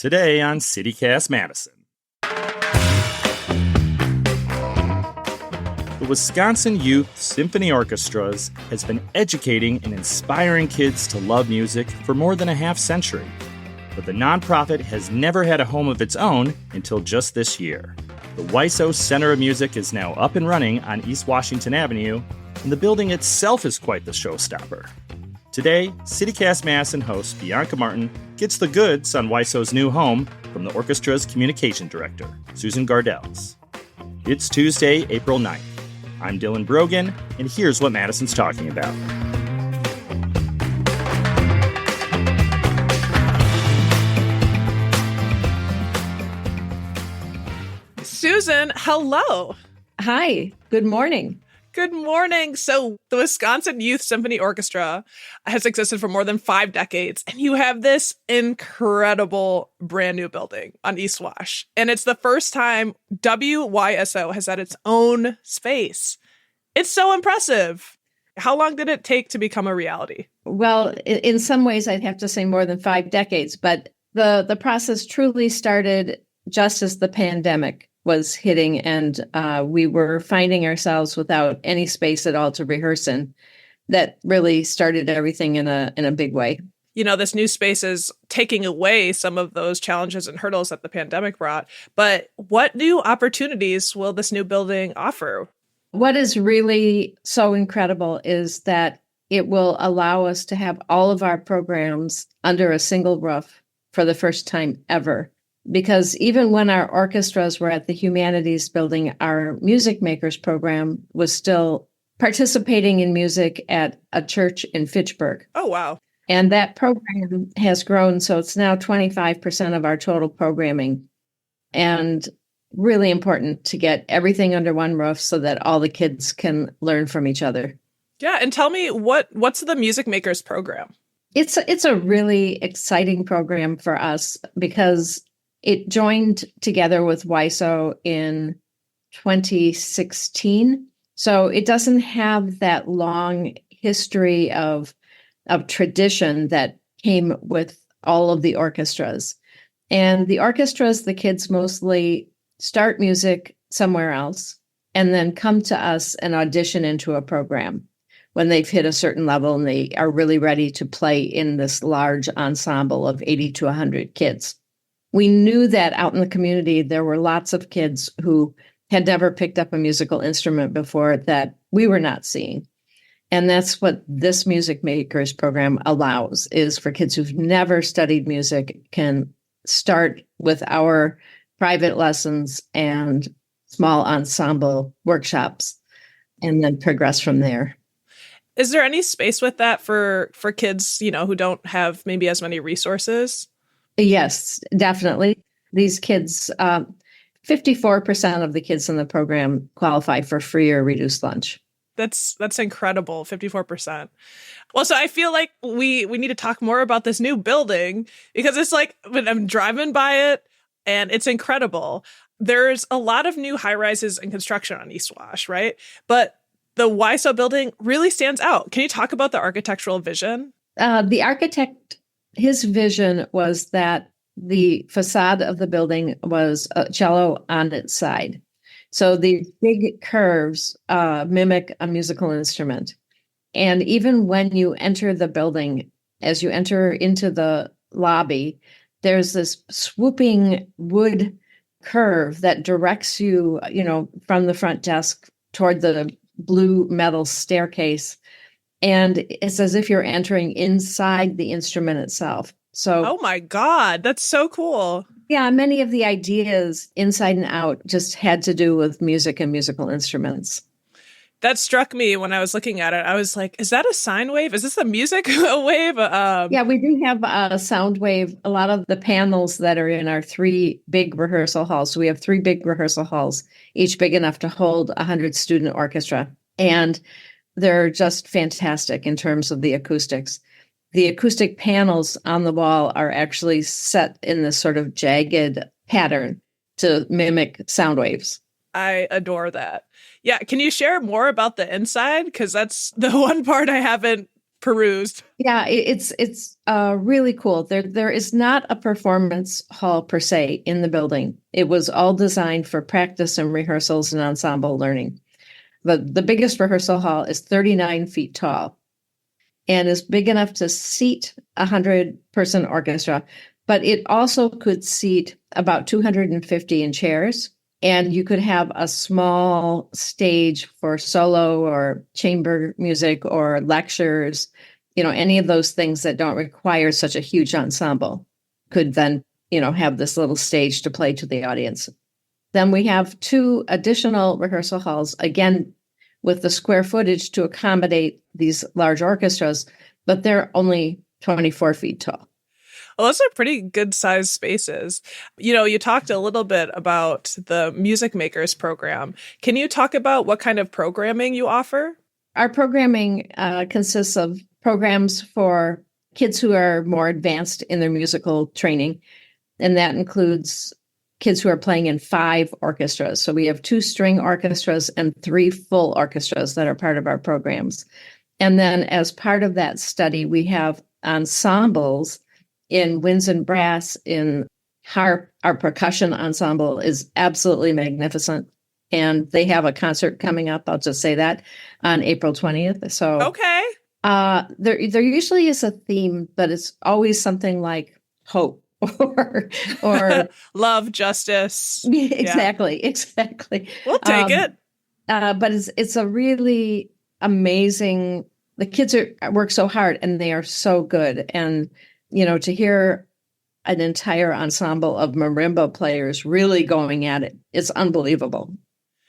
Today on CityCast Madison. The Wisconsin Youth Symphony Orchestras has been educating and inspiring kids to love music for more than a half century. But the nonprofit has never had a home of its own until just this year. The WYSO Center of Music is now up and running on East Washington Avenue, and the building itself is quite the showstopper. Today, CityCast Madison host Bianca Martin gets the goods on WYSO's new home from the orchestra's communication director, Susan Gardells. It's Tuesday, April 9th. I'm Dylan Brogan, and here's what Madison's talking about. Susan, hello. Hi, good morning. Good morning. So the Wisconsin Youth Symphony Orchestra has existed for more than 5 decades, and you have this incredible brand new building on East Wash. And it's the first time WYSO has had its own space. It's so impressive. How long did it take to become a reality? Well, in some ways, I'd have to say more than 5 decades, but the process truly started just as the pandemic was hitting, and we were finding ourselves without any space at all to rehearse in. That really started everything in a big way. You know, this new space is taking away some of those challenges and hurdles that the pandemic brought. But what new opportunities will this new building offer? What is really so incredible is that it will allow us to have all of our programs under a single roof for the first time ever. Because even when our orchestras were at the Humanities Building, our Music Makers program was still participating in music at a church in Fitchburg. Oh, wow. And that program has grown, so it's now 25% of our total programming. And really important to get everything under one roof so that all the kids can learn from each other. Yeah, and tell me, what's the Music Makers program? It's a really exciting program for us because it joined together with WYSO in 2016. So it doesn't have that long history of tradition that came with all of the orchestras. And the orchestras, the kids mostly start music somewhere else and then come to us and audition into a program when they've hit a certain level and they are really ready to play in this large ensemble of 80 to 100 kids. We knew that out in the community, there were lots of kids who had never picked up a musical instrument before that we were not seeing. And that's what this Music Makers program allows, is for kids who've never studied music can start with our private lessons and small ensemble workshops and then progress from there. Is there any space with that for kids, who don't have maybe as many resources? Yes, definitely. These kids, 54% of the kids in the program qualify for free or reduced lunch. That's incredible, 54%. Well, so I feel like we need to talk more about this new building because it's like when I'm driving by it and it's incredible. There's a lot of new high-rises and construction on East Wash, right? But the WYSO building really stands out. Can you talk about the architectural vision? The architect, his vision was that the facade of the building was a cello on its side. So the big curves mimic a musical instrument. And even when you enter the building, as you enter into the lobby, there's this swooping wood curve that directs you, from the front desk toward the blue metal staircase. And it's as if you're entering inside the instrument itself. So, oh my God, that's so cool. Yeah, many of the ideas inside and out just had to do with music and musical instruments. That struck me when I was looking at it. I was like, is that a sine wave? Is this a music wave? Yeah, we do have a sound wave. A lot of the panels that are in our 3 big rehearsal halls. So we have 3 big rehearsal halls, each big enough to hold a 100-student orchestra. And they're just fantastic in terms of the acoustics. The acoustic panels on the wall are actually set in this sort of jagged pattern to mimic sound waves. I adore that. Yeah. Can you share more about the inside? Because that's the one part I haven't perused. Yeah, it's really cool. There is not a performance hall per se in the building. It was all designed for practice and rehearsals and ensemble learning. The biggest rehearsal hall is 39 feet tall and is big enough to seat a 100-person orchestra, but it also could seat about 250 in chairs. And you could have a small stage for solo or chamber music or lectures, any of those things that don't require such a huge ensemble could then, have this little stage to play to the audience. Then we have 2 additional rehearsal halls, again, with the square footage to accommodate these large orchestras, but they're only 24 feet tall. Well, those are pretty good sized spaces. You talked a little bit about the Music Makers program. Can you talk about what kind of programming you offer? Our programming consists of programs for kids who are more advanced in their musical training, and that includes kids who are playing in 5 orchestras. So we have 2 string orchestras and 3 full orchestras that are part of our programs. And then as part of that study, we have ensembles in winds and brass, in harp. Our percussion ensemble is absolutely magnificent. And they have a concert coming up, I'll just say that, on April 20th. So okay. There usually is a theme, but it's always something like hope or love, justice. Exactly. We'll take it. But it's a really amazing. The kids work so hard and they are so good. And to hear an entire ensemble of marimba players really going at it, it's unbelievable.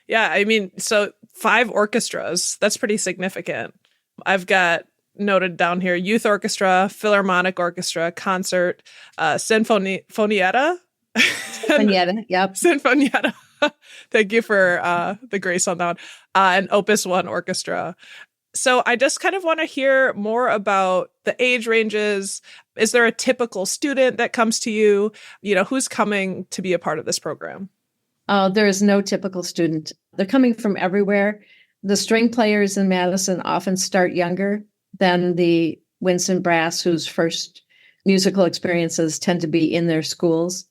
Yeah, I mean, so 5 orchestras, that's pretty significant. I've got noted down here, youth orchestra, philharmonic orchestra, concert, sinfonietta. Sinfonietta, yep. Sinfonietta. Thank you for the grace on that one. And Opus 1 orchestra. So I just kind of want to hear more about the age ranges. Is there a typical student that comes to you? Who's coming to be a part of this program? There is no typical student. They're coming from everywhere. The string players in Madison often start younger than the winds and brass, whose first musical experiences tend to be in their schools.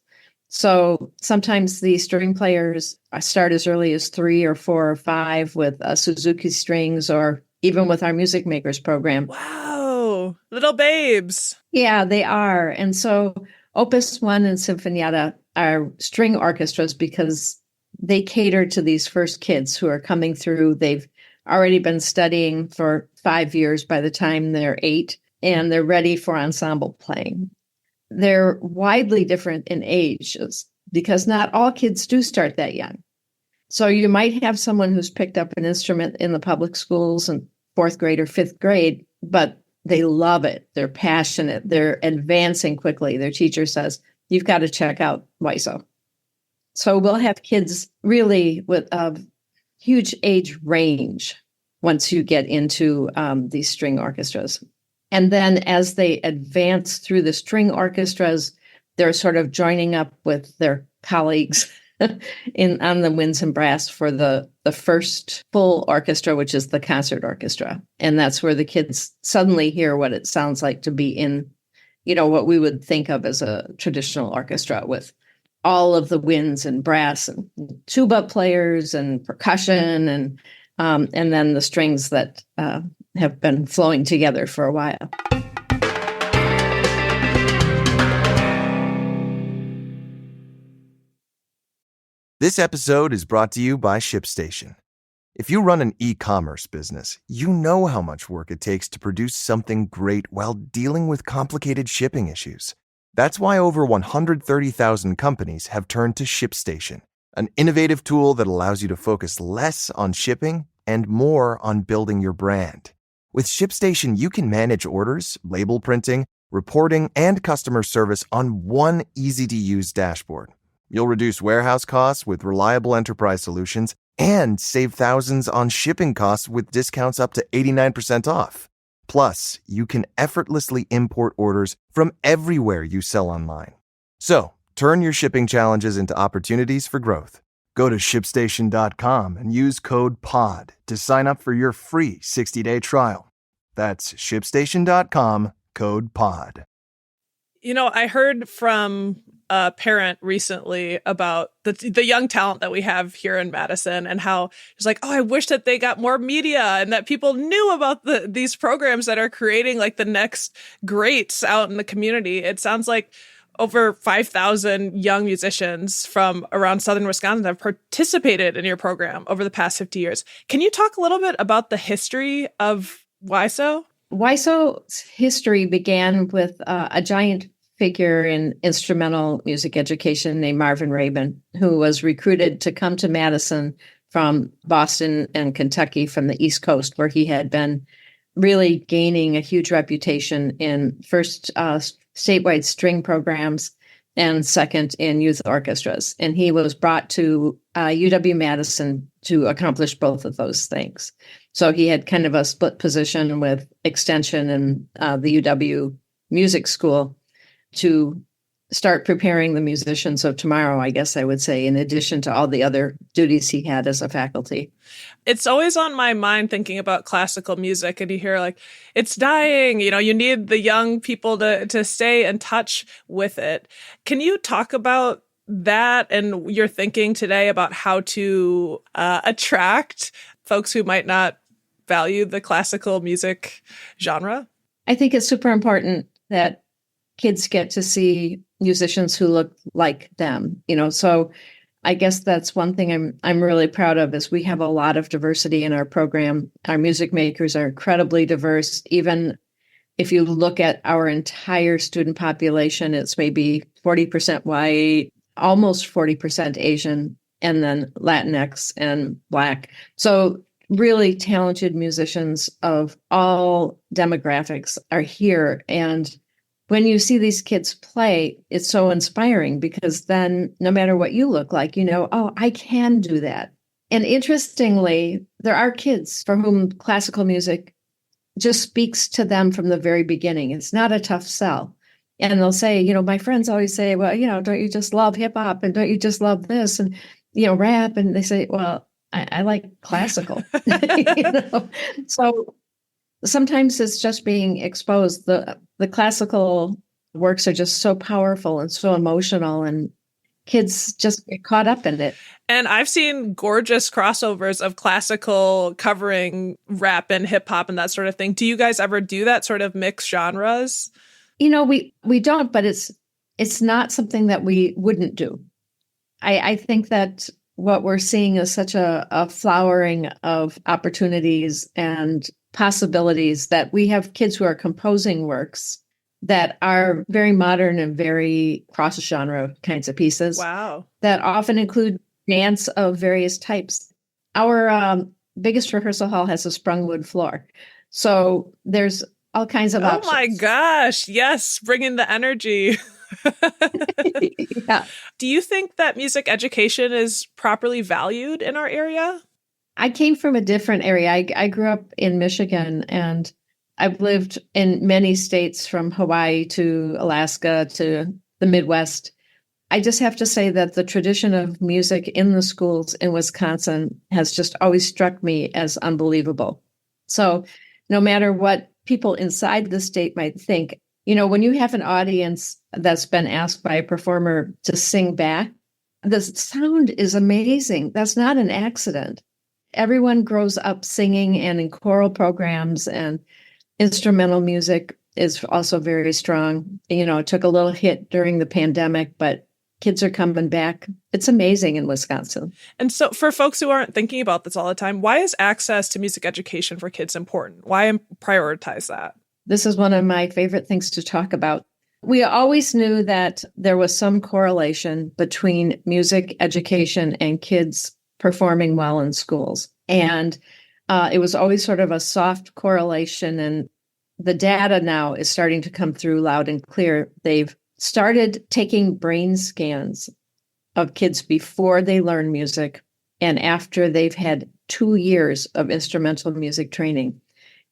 So sometimes the string players start as early as 3 or 4 or 5 with Suzuki strings, or even with our Music Makers program. Wow, little babes. Yeah, they are. And so Opus 1 and Sinfonietta are string orchestras because they cater to these first kids who are coming through. They've already been studying for 5 years by the time they're 8, and they're ready for ensemble playing. They're widely different in ages because not all kids do start that young. So you might have someone who's picked up an instrument in the public schools in 4th grade or 5th grade, but they love it. They're passionate. They're advancing quickly. Their teacher says, you've got to check out WYSO. So we'll have kids really with a huge age range once you get into these string orchestras. And then as they advance through the string orchestras, they're sort of joining up with their colleagues on the winds and brass for the first full orchestra, which is the concert orchestra. And that's where the kids suddenly hear what it sounds like to be in, what we would think of as a traditional orchestra, with all of the winds and brass and tuba players and percussion and then the strings that have been flowing together for a while. This episode is brought to you by ShipStation. If you run an e-commerce business, you know how much work it takes to produce something great while dealing with complicated shipping issues. That's why over 130,000 companies have turned to ShipStation, an innovative tool that allows you to focus less on shipping and more on building your brand. With ShipStation, you can manage orders, label printing, reporting, and customer service on one easy-to-use dashboard. You'll reduce warehouse costs with reliable enterprise solutions and save thousands on shipping costs with discounts up to 89% off. Plus, you can effortlessly import orders from everywhere you sell online. So, turn your shipping challenges into opportunities for growth. Go to ShipStation.com and use code POD to sign up for your free 60-day trial. That's ShipStation.com, code POD. You know, I heard from a parent recently about the young talent that we have here in Madison and how it's like, oh, I wish that they got more media and that people knew about these programs that are creating like the next greats out in the community. It sounds like over 5,000 young musicians from around southern Wisconsin have participated in your program over the past 50 years. Can you talk a little bit about the history of WYSO? WYSO's history began with a giant figure in instrumental music education named Marvin Rabin, who was recruited to come to Madison from Boston and Kentucky from the East Coast, where he had been really gaining a huge reputation in first statewide string programs and second in youth orchestras. And he was brought to UW-Madison to accomplish both of those things. So he had kind of a split position with extension and the UW Music School to start preparing the musicians of tomorrow, I guess I would say, in addition to all the other duties he had as a faculty. It's always on my mind thinking about classical music, and you hear like, it's dying, you know, you need the young people to stay in touch with it. Can you talk about that and your thinking today about how to attract folks who might not value the classical music genre? I think it's super important that kids get to see musicians who look like them, you know. So I guess that's one thing I'm really proud of is we have a lot of diversity in our program. Our music makers are incredibly diverse. Even if you look at our entire student population, it's maybe 40% white, almost 40% Asian, and then Latinx and Black. So really talented musicians of all demographics are here. And when you see these kids play, it's so inspiring because then no matter what you look like, you know, oh, I can do that. And interestingly, there are kids for whom classical music just speaks to them from the very beginning. It's not a tough sell. And they'll say, you know, my friends always say, well, you know, don't you just love hip hop and don't you just love this and, you know, rap? And they say, well, I like classical. You know? So sometimes it's just being exposed. The classical works are just so powerful and so emotional, and kids just get caught up in it. And I've seen gorgeous crossovers of classical covering rap and hip hop and that sort of thing. Do you guys ever do that sort of mix genres? You know, we don't, but it's not something that we wouldn't do. I think that what we're seeing is such a flowering of opportunities and possibilities that we have kids who are composing works that are very modern and very cross-genre kinds of pieces. Wow. That often include dance of various types. Our biggest rehearsal hall has a sprung wood floor. So there's all kinds of options. Oh my gosh. Yes. Bringing the energy. Yeah. Do you think that music education is properly valued in our area? I came from a different area. I grew up in Michigan, and I've lived in many states from Hawaii to Alaska to the Midwest. I just have to say that the tradition of music in the schools in Wisconsin has just always struck me as unbelievable. So no matter what people inside the state might think, you know, when you have an audience that's been asked by a performer to sing back, the sound is amazing. That's not an accident. Everyone grows up singing, and in choral programs, and instrumental music is also very strong. You know, it took a little hit during the pandemic, but kids are coming back. It's amazing in Wisconsin. And so for folks who aren't thinking about this all the time, why is access to music education for kids important? Why prioritize that? This is one of my favorite things to talk about. We always knew that there was some correlation between music education and kids performing well in schools. And it was always sort of a soft correlation. And the data now is starting to come through loud and clear. They've started taking brain scans of kids before they learn music and after they've had 2 years of instrumental music training.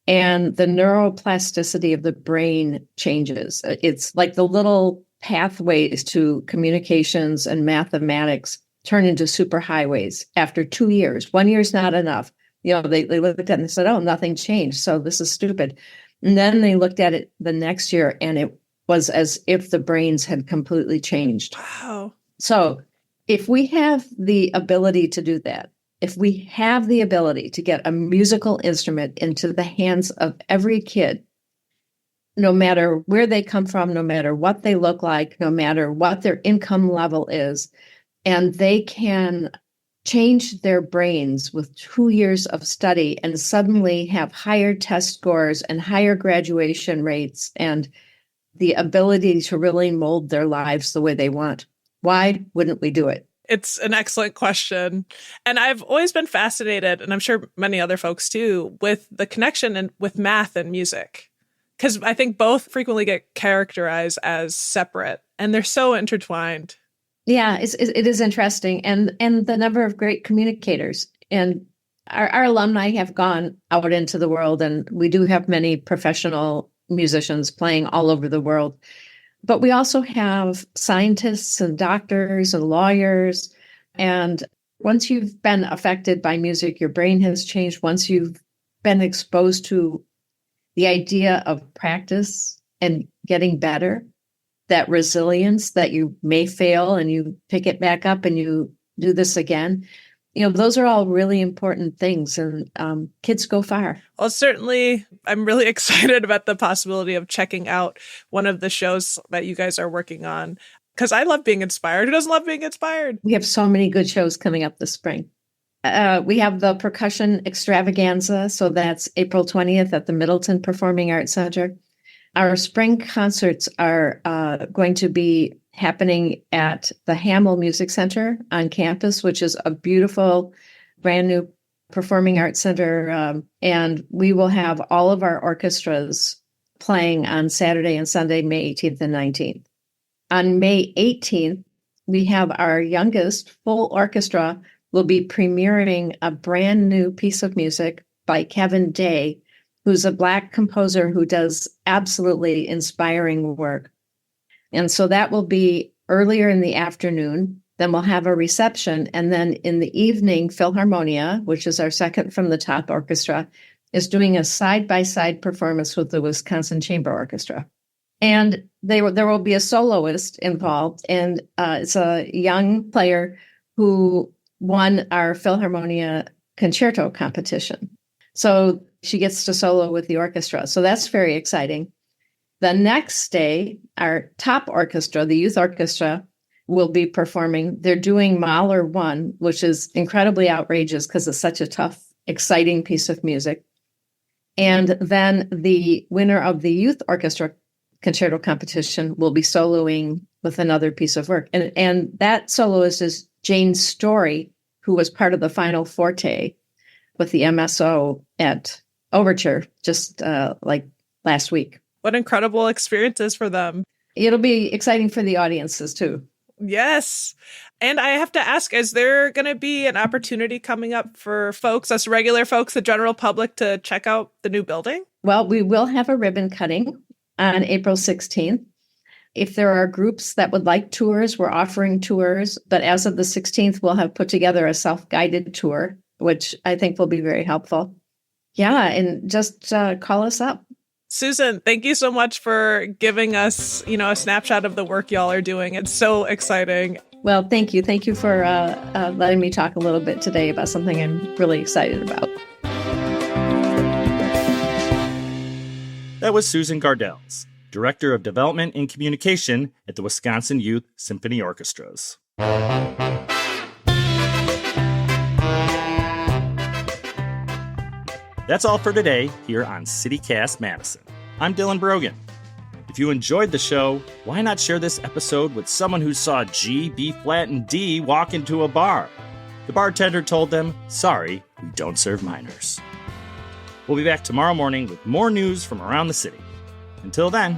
And the neuroplasticity of the brain changes. It's like the little pathways to communications and mathematics turn into superhighways after 2 years. 1 year is not enough. They looked at it and said, oh, nothing changed. So this is stupid. And then they looked at it the next year and it was as if the brains had completely changed. Wow. So if we have the ability to do that, if we have the ability to get a musical instrument into the hands of every kid, no matter where they come from, no matter what they look like, no matter what their income level is, and they can change their brains with 2 years of study and suddenly have higher test scores and higher graduation rates and the ability to really mold their lives the way they want. Why wouldn't we do it? It's an excellent question. And I've always been fascinated, and I'm sure many other folks too, with the connection with math and music. Because I think both frequently get characterized as separate, and they're so intertwined. Yeah, it is interesting. And the number of great communicators. And our alumni have gone out into the world, and we do have many professional musicians playing all over the world. But we also have scientists and doctors and lawyers. And once you've been affected by music, your brain has changed. Once you've been exposed to the idea of practice and getting better, that resilience that you may fail and you pick it back up and you do this again. Those are all really important things, and kids go far. Well, certainly, I'm really excited about the possibility of checking out one of the shows that you guys are working on, because I love being inspired. Who doesn't love being inspired? We have so many good shows coming up this spring. We have the Percussion Extravaganza, so that's April 20th at the Middleton Performing Arts Center. Our spring concerts are going to be happening at the Hamill Music Center on campus, which is a beautiful, brand new performing arts center. And we will have all of our orchestras playing on Saturday and Sunday, May 18th and 19th. On May 18th, we have our youngest full orchestra will be premiering a brand new piece of music by Kevin Day, who's a Black composer who does absolutely inspiring work. And so that will be earlier in the afternoon. Then we'll have a reception. And then in the evening, Philharmonia, which is our second from the top orchestra, is doing a side-by-side performance with the Wisconsin Chamber Orchestra. And there will be a soloist involved. And it's a young player who won our Philharmonia concerto competition. So she gets to solo with the orchestra. So that's very exciting. The next day, our top orchestra, the youth orchestra, will be performing. They're doing Mahler 1, which is incredibly outrageous because it's such a tough, exciting piece of music. And then the winner of the youth orchestra concerto competition will be soloing with another piece of work. And that soloist is Jane Story, who was part of the Final Forte with the MSO at Overture just like last week. What incredible experiences for them. It'll be exciting for the audiences too. Yes. And I have to ask, is there going to be an opportunity coming up for folks, us regular folks, the general public, to check out the new building? Well, we will have a ribbon cutting on April 16th. If there are groups that would like tours, we're offering tours. But as of the 16th, we'll have put together a self-guided tour, which I think will be very helpful. Yeah, and just call us up. Susan, thank you so much for giving us, a snapshot of the work y'all are doing. It's so exciting. Well, thank you. Thank you for letting me talk a little bit today about something I'm really excited about. That was Susan Gardells, Director of Development and Communication at the Wisconsin Youth Symphony Orchestras. That's all for today here on CityCast Madison. I'm Dylan Brogan. If you enjoyed the show, why not share this episode with someone who saw G, B flat, and D walk into a bar? The bartender told them, "Sorry, we don't serve minors." We'll be back tomorrow morning with more news from around the city. Until then,